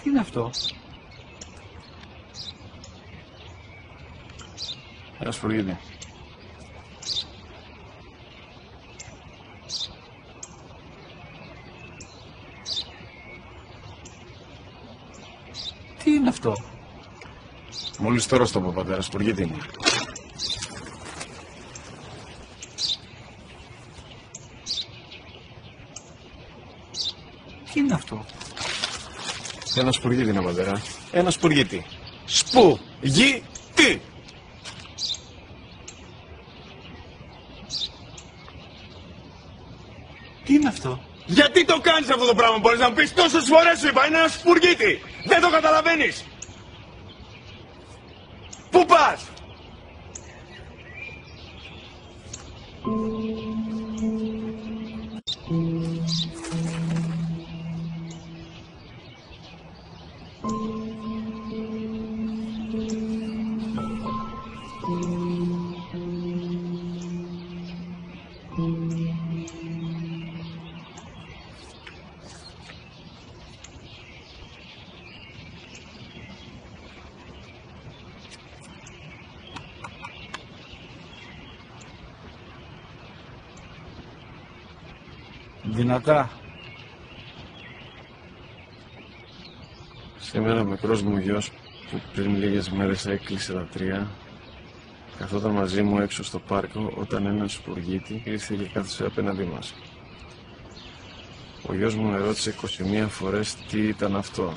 Τι είναι αυτό? Ένα σπουργίτι. Τι είναι αυτό? Μόλις τώρα στο πω, πατέρα, σπουργίτι είναι. Τι είναι αυτό? Ένα σπουργίτι είναι, πατέρα. Ένα σπουργίτι. Σπου-γι-τι! Τι είναι αυτό? Γιατί το κάνεις αυτό το πράγμα, μπορείς να μου πεις? Τόσες φορές σου είπα, είναι ένα σπουργίτι! Δεν το καταλαβαίνεις! Πού πας? Δυνατά. Σήμερα ο μικρός μου γιος, που πριν λίγες μέρες έκλεισε τα 3, καθόταν μαζί μου έξω στο πάρκο όταν ένας σπουργίτι ήρθε και κάθισε απέναντί μας. Ο γιος μου με ρώτησε 21 φορές τι ήταν αυτό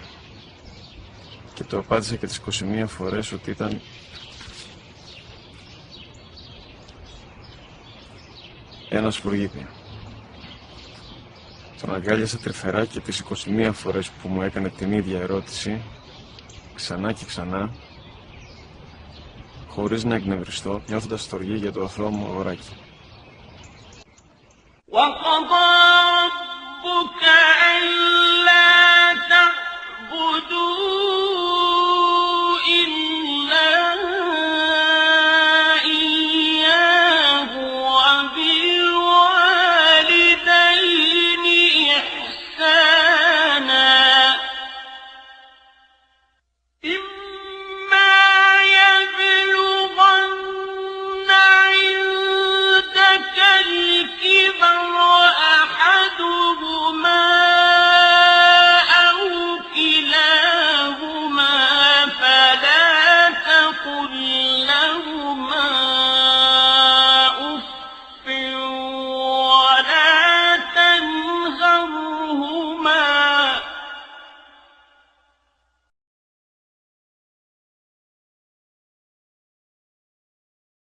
και το απάντησε και τις 21 φορές ότι ήταν ένα σπουργίτι. Τον αγκάλιασα τρυφερά και τις 21 φορές που μου έκανε την ίδια ερώτηση, ξανά και ξανά, χωρίς να εκνευριστώ, νιώθοντας στοργή για το αθώο μου αγοράκι. وَقَضَى رَبُّكَ أَلَّا تَعْبُدُوا